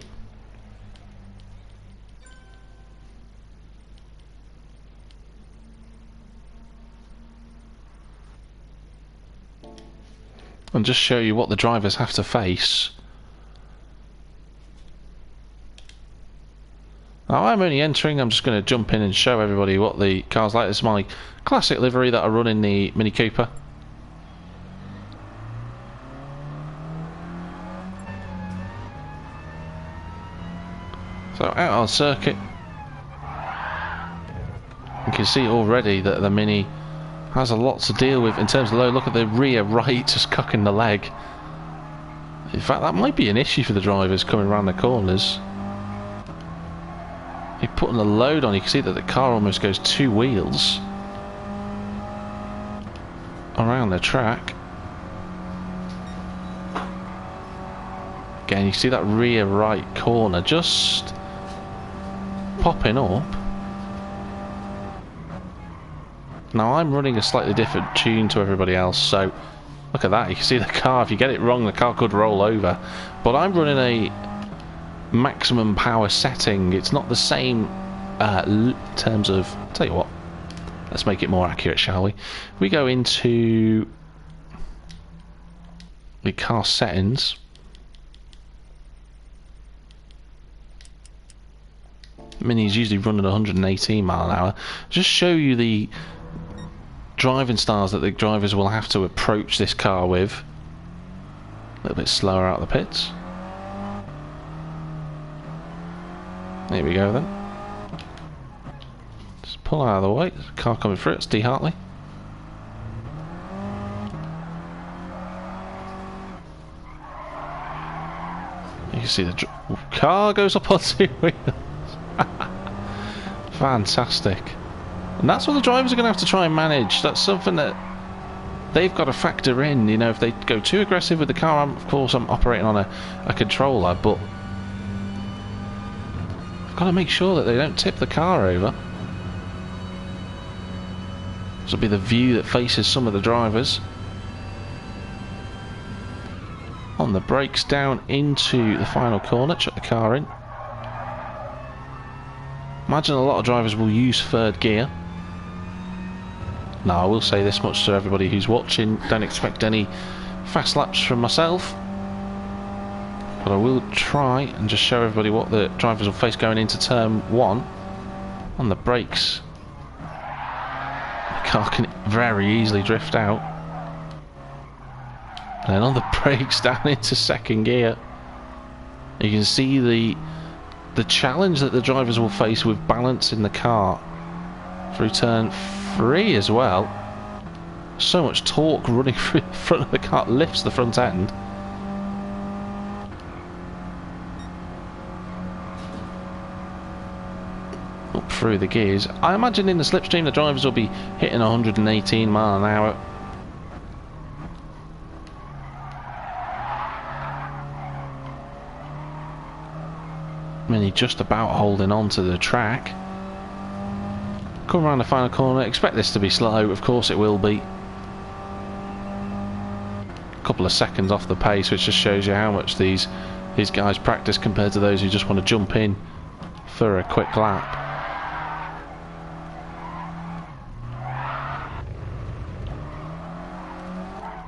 And just show you what the drivers have to face. Now I'm only entering, I'm just going to jump in and show everybody what the car's like. This is my classic livery that I run in the Mini Cooper. So out on circuit, you can see already that the Mini has a lot to deal with in terms of load. Look at the rear right just cocking the leg. In fact, that might be an issue for the drivers coming around the corners. You're putting the load on, you can see that the car almost goes 2 wheels around the track. Again, you see that rear right corner just popping up. Now I'm running a slightly different tune to everybody else, so look at that, you can see the car, if you get it wrong the car could roll over, but I'm running a maximum power setting. It's not the same in terms of, tell you what, let's make it more accurate, shall we? We go into the car settings. Mini's usually running 118 mile an hour. Just show you the driving styles that the drivers will have to approach this car with. A little bit slower out of the pits. There we go then. Just pull out of the way. There's a car coming through. It's D. Hartley. You can see the car goes up on 2 wheels. Fantastic. And that's what the drivers are going to have to try and manage. That's something that they've got to factor in, you know, if they go too aggressive with the car. Of course, I'm operating on a controller, but I've got to make sure that they don't tip the car over. This will be the view that faces some of the drivers. On the brakes down into the final corner, chuck the car in. Imagine a lot of drivers will use third gear. Now I will say this much to everybody who's watching, don't expect any fast laps from myself, but I will try and just show everybody what the drivers will face going into turn 1. On the brakes, the car can very easily drift out, and then on the brakes down into second gear, you can see the challenge that the drivers will face with balancing the car through turn 3 as well. So much torque running through the front of the car, lifts the front end. Up through the gears. I imagine in the slipstream the drivers will be hitting 118 mile an hour. Mini just about holding on to the track. Come around the final corner, expect this to be slow, of course it will be. A couple of seconds off the pace, which just shows you how much these guys practice compared to those who just want to jump in for a quick lap.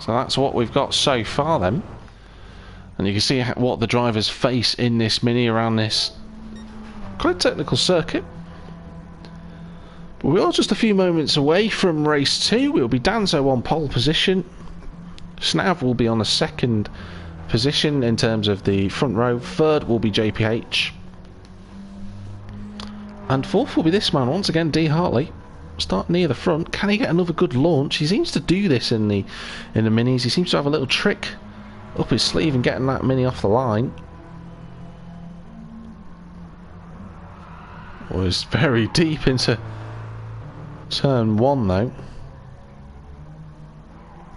So that's what we've got so far then. And you can see what the drivers face in this Mini around this quite technical circuit. But we are just a few moments away from race 2. We'll be Danzo on pole position. Snav will be on the second position in terms of the front row. Third will be JPH. And fourth will be this man, once again, D. Hartley. Start near the front. Can he get another good launch? He seems to do this in the Minis. He seems to have a little trick up his sleeve and getting that Mini off the line. Was very deep into turn 1 though.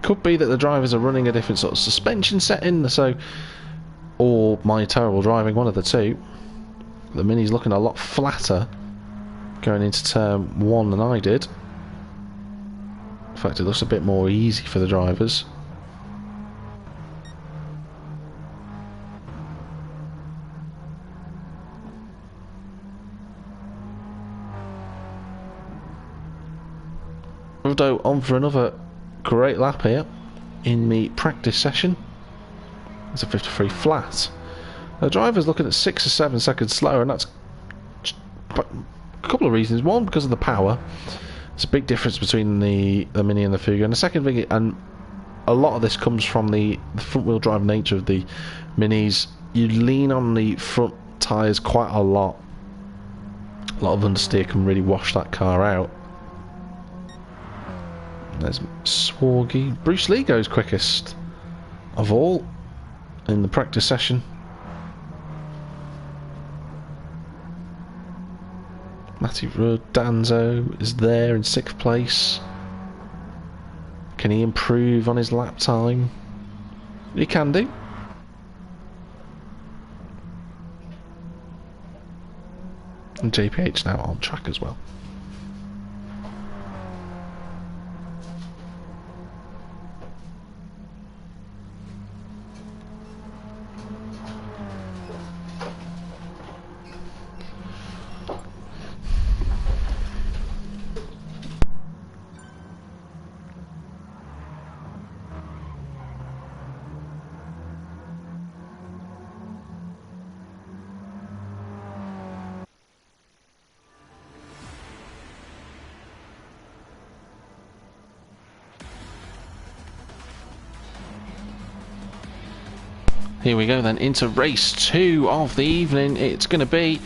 Could be that the drivers are running a different sort of suspension setting, so, or my terrible driving, one of the two. The Mini's looking a lot flatter going into turn 1 than I did. In fact, it looks a bit more easy for the drivers. Rudo on for another great lap here in the practice session. It's a 53 flat. The driver's looking at 6 or 7 seconds slower, and that's a couple of reasons. One, because of the power. It's a big difference between the Mini and the Fuga. And the second thing, and a lot of this comes from the front wheel drive nature of the Minis. You lean on the front tyres quite a lot. A lot of understeer can really wash that car out. There's Swargy. Bruce Lee goes quickest of all in the practice session. Matty Rudd, Danzo is there in 6th place. Can he improve on his lap time? He can do. And JPH now on track as well. Here we go then into race 2 of the evening. It's going to be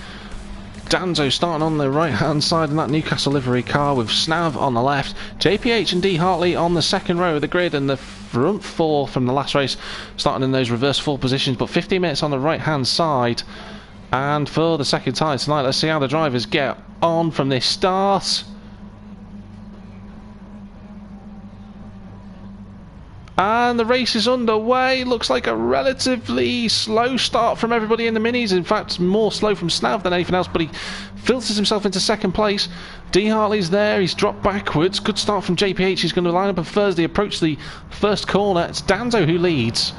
Danzo starting on the right hand side in that Newcastle livery car with Snav on the left, JPH and D Hartley on the second row of the grid, and the front 4 from the last race starting in those reverse 4 positions, but 15 minutes on the right hand side. And for the second time tonight, let's see how the drivers get on from this start. And the race is underway. Looks like a relatively slow start from everybody in the minis. In fact, more slow from Snav than anything else, but he filters himself into second place. D. Hartley's there. He's dropped backwards. Good start from JPH. He's going to line up at first. They approach the first corner. It's Danzo who leads.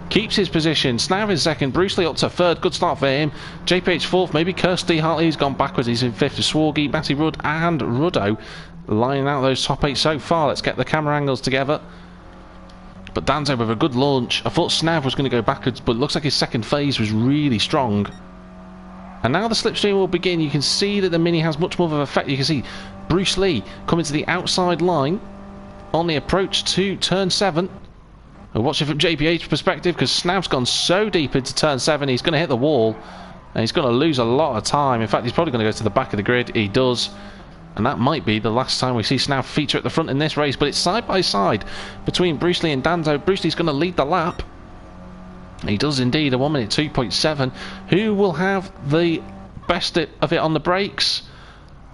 Keeps his position. Snav is second. Bruce Lee up to third. Good start for him. JPH fourth. Maybe Kirst D. Hartley. He's gone backwards. He's in fifth. Swargy, Matty Rudd and Ruddo lining out those top 8 so far. Let's get the camera angles together. But Danzo with a good launch. I thought Snav was going to go backwards, but it looks like his second phase was really strong. And now the slipstream will begin. You can see that the Mini has much more of an effect. You can see Bruce Lee coming to the outside line on the approach to turn 7. We'll watch it from JPH's perspective because Snav's gone so deep into turn 7. He's going to hit the wall and he's going to lose a lot of time. In fact, he's probably going to go to the back of the grid. He does. And that might be the last time we see Snav feature at the front in this race. But it's side by side between Bruce Lee and Danzo. Bruce Lee's going to lead the lap. He does indeed, a 1 minute 2.7. Who will have the best of it on the brakes?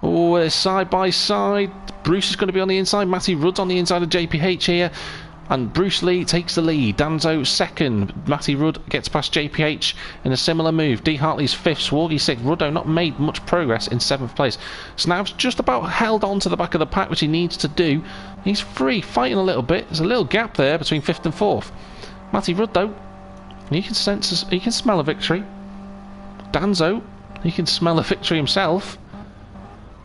Oh, it's side by side. Bruce is going to be on the inside. Matty Rudd's on the inside of JPH here. And Bruce Lee takes the lead. Danzo second. Matty Rudd gets past JPH in a similar move. D. Hartley's fifth. Swargy sixth. Ruddo not made much progress in 7th place. Snav's just about held on to the back of the pack, which he needs to do. He's free, fighting a little bit. There's a little gap there between 5th and 4th. Matty Rudd, though, he can smell a victory. Danzo, he can smell a victory himself.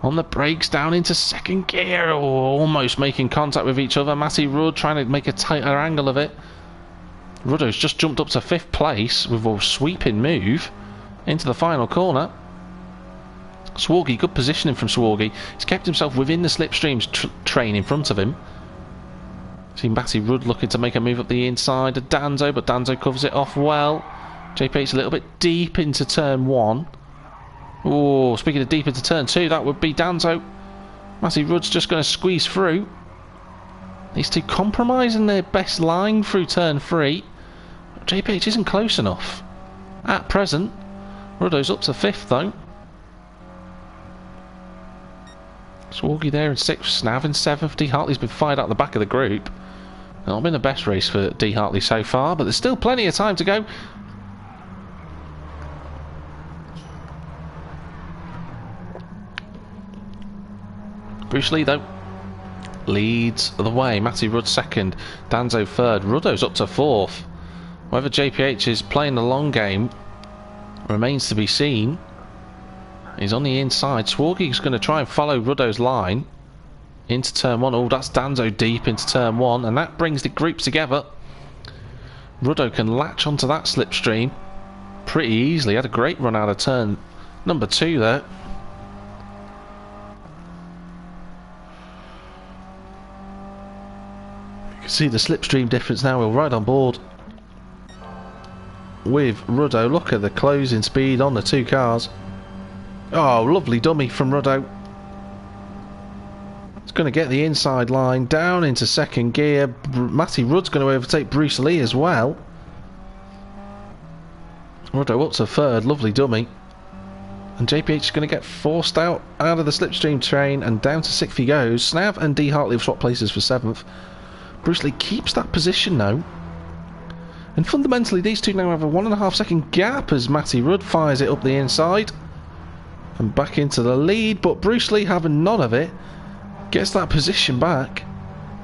On the brakes, down into second gear. Oh, almost making contact with each other. Matty Rudd trying to make a tighter angle of it. Ruddo's just jumped up to 5th place with a sweeping move into the final corner. Swargy, good positioning from Swargy. He's kept himself within the slipstream's train in front of him. See Matty Rudd looking to make a move up the inside of Danzo, but Danzo covers it off well. JP's a little bit deep into turn 1. Oh, speaking of deep into turn 2, that would be Danzo. Matty Rudd's just going to squeeze through. These two compromising their best line through turn 3. JPH isn't close enough at present. Ruddo's up to 5th though. Swargy there in 6th, Snav in 7th. D. Hartley's been fired out the back of the group. Not been the best race for D. Hartley so far, but there's still plenty of time to go. Bruce Lee, though, leads the way. Matty Rudd second, Danzo third, Ruddo's up to 4th. Whether JPH is playing the long game remains to be seen. He's on the inside. Swargy's going to try and follow Ruddo's line into turn 1. Oh, that's Danzo deep into turn 1, and that brings the group together. Ruddo can latch onto that slipstream pretty easily. Had a great run out of turn number 2 there. You can see the slipstream difference now. We're right on board with Ruddo. Look at the closing speed on the 2 cars. Oh, lovely dummy from Ruddo. It's going to get the inside line down into second gear. Matty Rudd's going to overtake Bruce Lee as well. Ruddo up to 3rd. Lovely dummy. And JPH is going to get forced out of the slipstream train, and down to 6th he goes. Snav and D. Hartley have swapped places for 7th. Bruce Lee keeps that position now. And fundamentally, these two now have a 1.5 second gap as Matty Rudd fires it up the inside and back into the lead. But Bruce Lee, having none of it, gets that position back.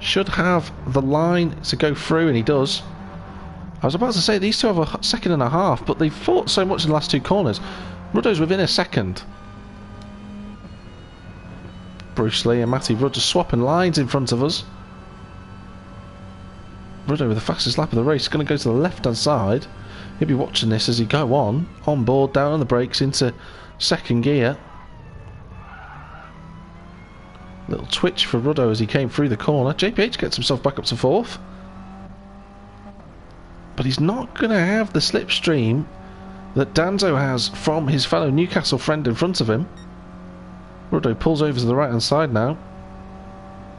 Should have the line to go through, and he does. I was about to say these two have a 1.5 seconds, but they've fought so much in the last 2 corners. Ruddo's within a second. Bruce Lee and Matty Rudd just swapping lines in front of us. Ruddo with the fastest lap of the race, going to go to the left hand side. He'll be watching this as he go on board, down on the brakes into second gear. Little twitch for Ruddo as he came through the corner. JPH gets himself back up to 4th, but he's not going to have the slipstream that Danzo has from his fellow Newcastle friend in front of him. Ruddo pulls over to the right hand side now.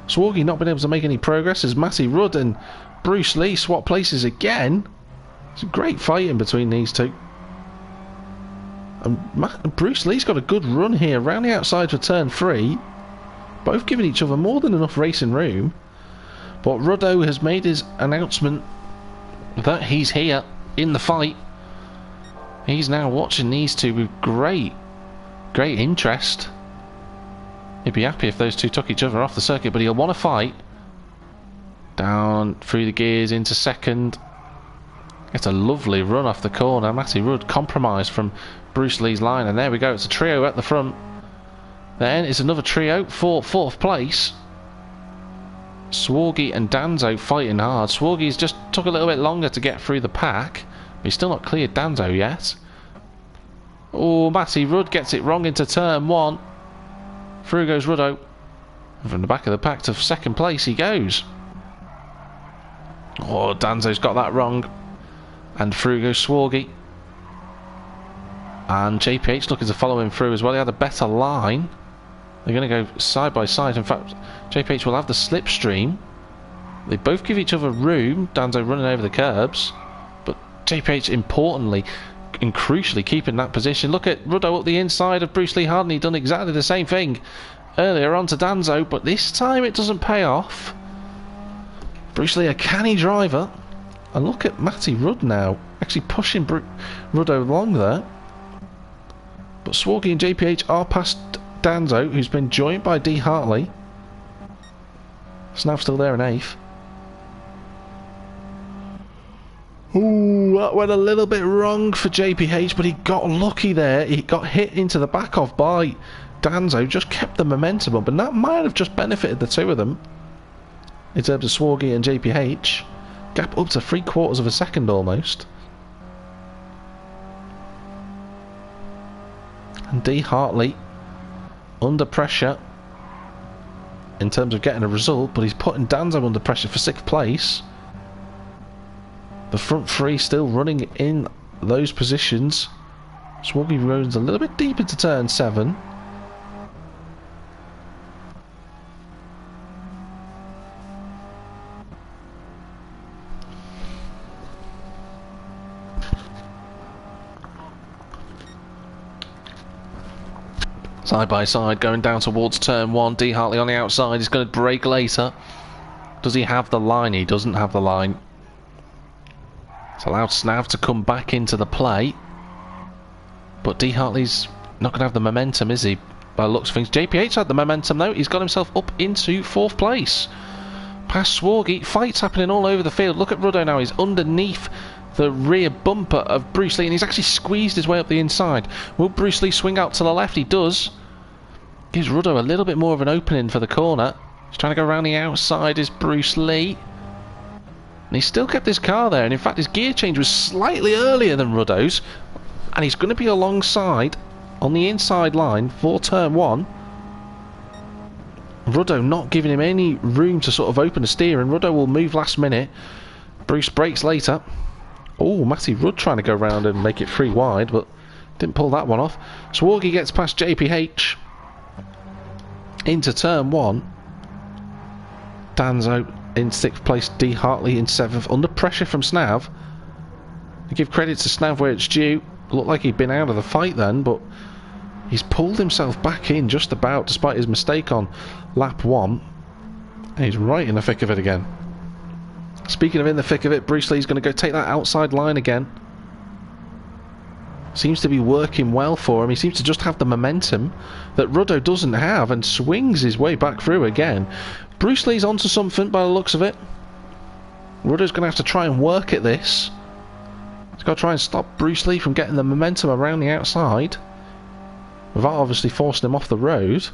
Swargy not been able to make any progress as Matty Rudd and Bruce Lee swap places again. It's a great fight in between these two. And Bruce Lee's got a good run here round the outside for turn 3. Both giving each other more than enough racing room. But Ruddo has made his announcement that he's here in the fight. He's now watching these two with great interest. He'd be happy if those two took each other off the circuit, but he'll want to fight. Down through the gears into second. It's a lovely run off the corner. Matty Rudd compromised from Bruce Lee's line, and there we go. It's a trio at the front. Then it's another trio for fourth place. Swargy and Danzo fighting hard. Swargy's just took a little bit longer to get through the pack. But he's still not cleared Danzo yet. Oh, Matty Rudd gets it wrong into turn one. Through goes Ruddo. And from the back of the pack to second place he goes. Oh, Danzo's got that wrong. And through goes Swargy. And JPH looking to follow him through as well. He had a better line. They're going to go side by side. In fact, JPH will have the slipstream. They both give each other room. Danzo running over the curbs. But JPH importantly and crucially keeping that position. Look at Ruddo up the inside of Bruce Lee Harden. He done exactly the same thing earlier on to Danzo, but this time it doesn't pay off. Bruce Lee, a canny driver. And look at Matty Rudd now, actually pushing Ruddo along there. But Swargy and JPH are past Danzo, who's been joined by D. Hartley. Snav still there in 8th. Ooh, that went a little bit wrong for JPH, but he got lucky there. He got hit into the back off by Danzo, just kept the momentum up, and that might have just benefited the two of them. In terms of Swargy and JPH. Gap up to 3/4 of a second almost. And D. Hartley under pressure in terms of getting a result, but he's putting Danzo under pressure for 6th place. The front three still running in those positions. Swargy runs a little bit deep into turn 7. Side by side, going down towards turn 1. D. Hartley on the outside. He's going to brake later. Does he have the line? He doesn't have the line. It's allowed Snav to come back into the play. But D. Hartley's not going to have the momentum, is he? By the looks of things. JPH had the momentum though. He's got himself up into 4th place. Past Swargy. Fights happening all over the field. Look at Ruddo now. He's underneath the rear bumper of Bruce Lee, and he's actually squeezed his way up the inside. Will Bruce Lee swing out to the left? He does. Gives Ruddo a little bit more of an opening for the corner. He's trying to go around the outside is Bruce Lee. And he still kept his car there, and in fact his gear change was slightly earlier than Ruddo's. And he's going to be alongside on the inside line for turn 1. Ruddo not giving him any room to sort of open the steer, and Ruddo will move last minute. Bruce brakes later. Oh, Matty Rudd trying to go around and make it 3 wide, but didn't pull that one off. Swargy gets past JPH into turn 1. Danzo in 6th place, D. Hartley in 7th, under pressure from Snav. To give credit to Snav where it's due, looked like he'd been out of the fight then, but he's pulled himself back in just about, despite his mistake on lap 1. And he's right in the thick of it again. Speaking of in the thick of it, Bruce Lee's going to go take that outside line again. Seems to be working well for him. He seems to just have the momentum that Ruddo doesn't have, and swings his way back through again. Bruce Lee's onto something by the looks of it. Ruddo's going to have to try and work at this. He's got to try and stop Bruce Lee from getting the momentum around the outside, without obviously forcing him off the road.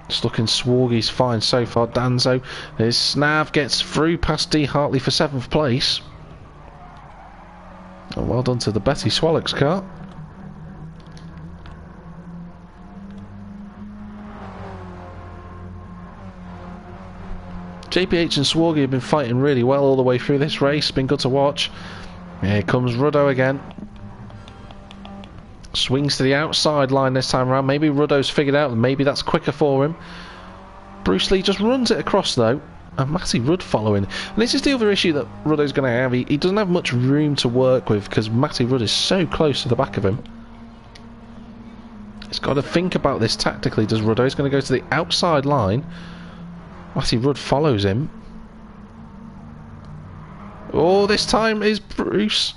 Just looking, Swargy's fine so far. Danzo, his Snav gets through past D. Hartley for 7th place. Oh, well done to the Betty Swallock's car. JPH and Swargy have been fighting really well all the way through this race. Been good to watch. Here comes Ruddo again. Swings to the outside line this time around. Maybe Ruddo's figured out that maybe that's quicker for him. Bruce Lee just runs it across though. And Matty Rudd following. And this is the other issue that Ruddo's going to have. He doesn't have much room to work with because Matty Rudd is so close to the back of him. He's got to think about this tactically. Does Ruddo? He's going to go to the outside line. Matty Rudd follows him. Oh, this time is Bruce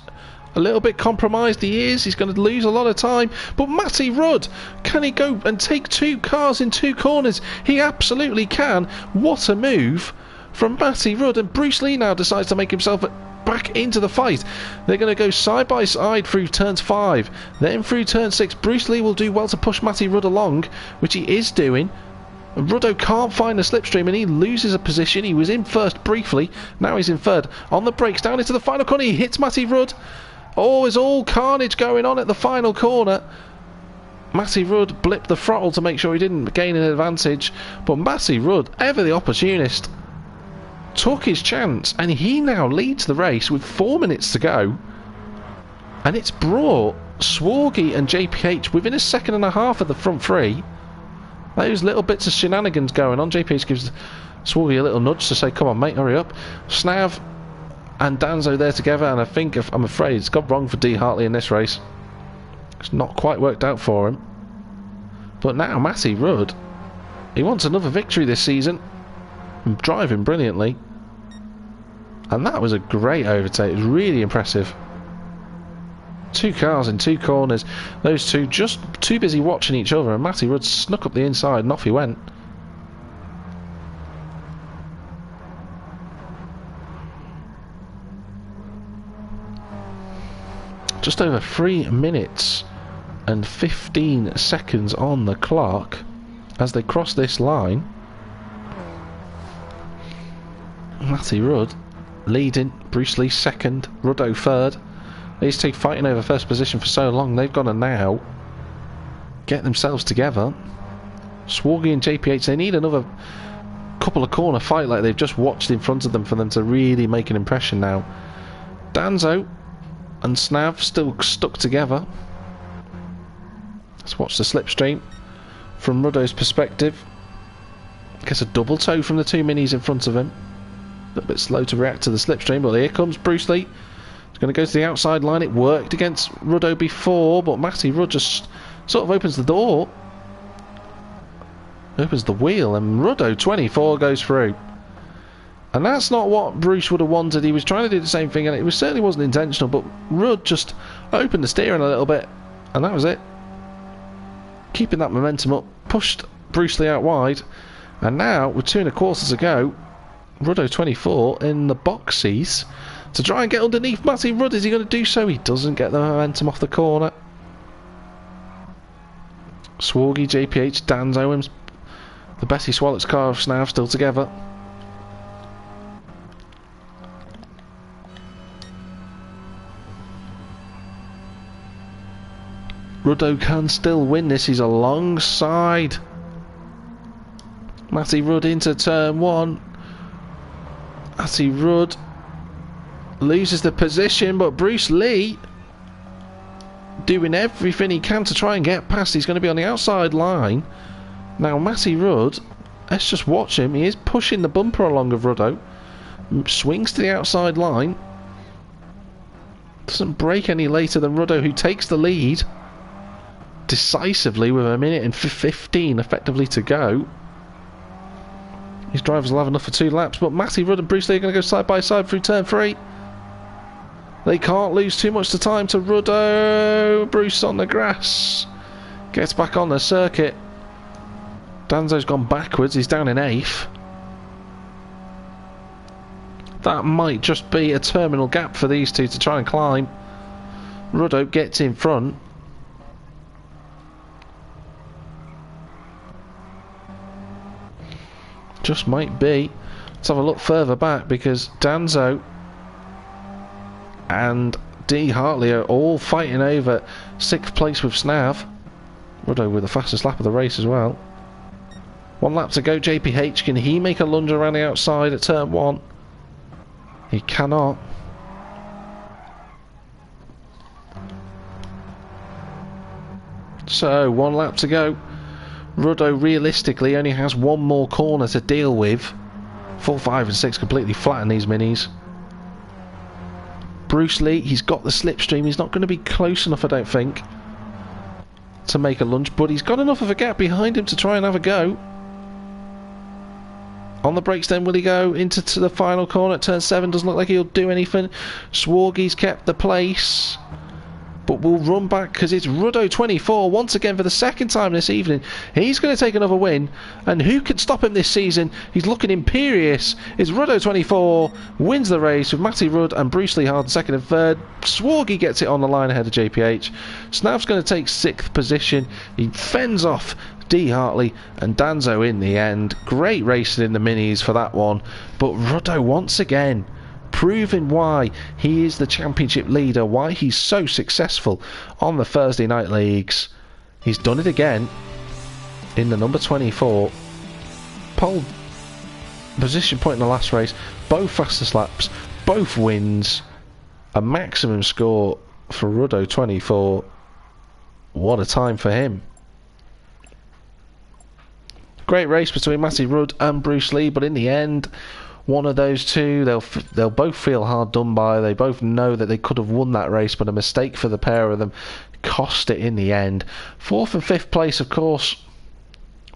a little bit compromised. He is. He's going to lose a lot of time. But Matty Rudd, can he go and take 2 cars in 2 corners? He absolutely can. What a move from Matty Rudd. And Bruce Lee now decides to make himself back into the fight. They're going to go side by side through turns 5, then through turn 6. Bruce Lee will do well to push Matty Rudd along, which he is doing. Ruddo can't find the slipstream and he loses a position. He was in first briefly, now he's in third. On the brakes, down into the final corner, he hits Matty Rudd. Oh, there's all carnage going on at the final corner. Matty Rudd blipped the throttle to make sure he didn't gain an advantage, but Matty Rudd, ever the opportunist, took his chance, and he now leads the race with 4 minutes to go, and it's brought Swargy and JPH within a second and a half of the front 3. Those little bits of shenanigans going on. JPH gives Swargy a little nudge to say, come on mate, hurry up. Snav and Danzo there together, and I'm afraid it's gone wrong for D Hartley in this race. It's not quite worked out for him. But now Matty Rudd, he wants another victory this season, driving brilliantly. And that was a great overtake. It was really impressive. 2 cars in 2 corners. Those two just too busy watching each other, and Matty Rudd snuck up the inside and off he went. Just over 3 minutes and 15 seconds on the clock as they cross this line. Matty Rudd leading, Bruce Lee second, Ruddo third. These two fighting over first position for so long, they've got to now get themselves together. Swargy and JPH, they need another couple of corner fight like they've just watched in front of them for them to really make an impression now. Danzo and Snav still stuck together. Let's watch the slipstream from Ruddo's perspective. Gets a double toe from the 2 minis in front of him. A little bit slow to react to the slipstream, but here comes Bruce Lee. He's going to go to the outside line. It worked against Ruddo before, but Matty Rudd just sort of opens the door. Opens the wheel, and Ruddo 24 goes through. And that's not what Bruce would have wanted. He was trying to do the same thing, and it certainly wasn't intentional, but Rudd just opened the steering a little bit, and that was it. Keeping that momentum up, pushed Bruce Lee out wide, and now, with 2 1/4 to go, Ruddo 24 in the boxies to try and get underneath Matty Rudd. Is he going to do so? He doesn't get the momentum off the corner. Swargy, JPH, Danzo, and the Bessie Swallows car of Snav still together. Ruddo can still win this. He's alongside Matty Rudd into turn 1. Matty Rudd loses the position, but Bruce Lee doing everything he can to try and get past. He's going to be on the outside line. Now Matty Rudd, let's just watch him. He is pushing the bumper along of Ruddo. Swings to the outside line. Doesn't break any later than Ruddo, who takes the lead decisively with 1 minute and 15 effectively to go. These drivers will have enough for 2 laps, but Matty Rudd and Bruce Lee are going to go side by side through turn 3. They can't lose too much time to Ruddo. Bruce on the grass. Gets back on the circuit. Danzo's gone backwards. He's down in 8th. That might just be a terminal gap for these two to try and climb. Ruddo gets in front. Just might be. Let's have a look further back, because Danzo and D Hartley are all fighting over 6th place with Snav. Ruddo with the fastest lap of the race as well. 1 lap to go. JPH, can he make a lunge around the outside at turn 1? He cannot. So 1 lap to go. Ruddo realistically only has 1 more corner to deal with. 4, 5 and 6 completely flatten these minis. Bruce Lee, he's got the slipstream. He's not going to be close enough, I don't think. to make a lunge, but he's got enough of a gap behind him to try and have a go. On the brakes then, will he go into the final corner at turn 7? Doesn't look like he'll do anything. Swargy's kept the place, but we'll run back because it's Ruddo24 once again for the second time this evening. He's going to take another win, and who can stop him this season? He's looking imperious. It's Ruddo24 wins the race with Matty Rudd and Bruce Lee Hard second and third. Swargy gets it on the line ahead of JPH. Snav's going to take 6th position. He fends off D. Hartley and Danzo in the end. Great racing in the minis for that one, but Ruddo once again proving why he is the championship leader, why he's so successful on the Thursday night leagues. He's done it again in the number 24 pole position point in the last race, both fastest laps, both wins, a maximum score for Ruddo24. What a time for him. Great race between Matty Rudd and Bruce Lee, but in the end, one of those two, they'll both feel hard done by. They both know that they could have won that race, but a mistake for the pair of them cost it in the end. 4th and 5th place, of course,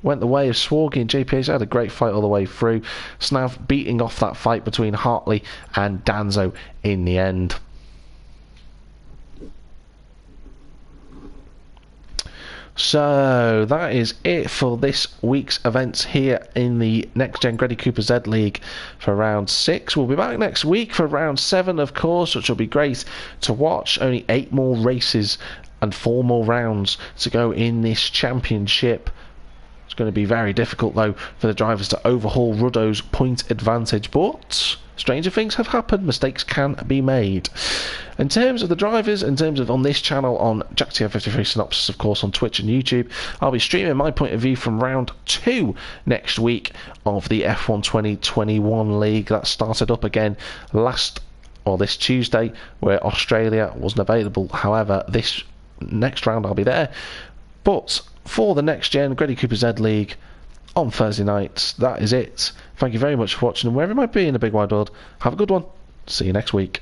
went the way of Swargy and JPH. Had a great fight all the way through. Snav beating off that fight between Hartley and Danzo in the end. So that is it for this week's events here in the Next Gen Greddy Cooper Z League for round 6. We'll be back next week for round 7, of course, which will be great to watch. Only 8 more races and 4 more rounds to go in this championship. It's going to be very difficult, though, for the drivers to overhaul Ruddo's point advantage, but stranger things have happened. Mistakes can be made. In terms of the drivers, in terms of on this channel, on JackTR53 Synopsis, of course, on Twitch and YouTube, I'll be streaming my point of view from round 2 next week of the F1 2021 League. That started up again this Tuesday, where Australia wasn't available. However, this next round I'll be there. But for the Next Gen Greddy Cooper Z League on Thursday nights, that is it. Thank you very much for watching, and wherever you might be in the big wide world, have a good one. See you next week.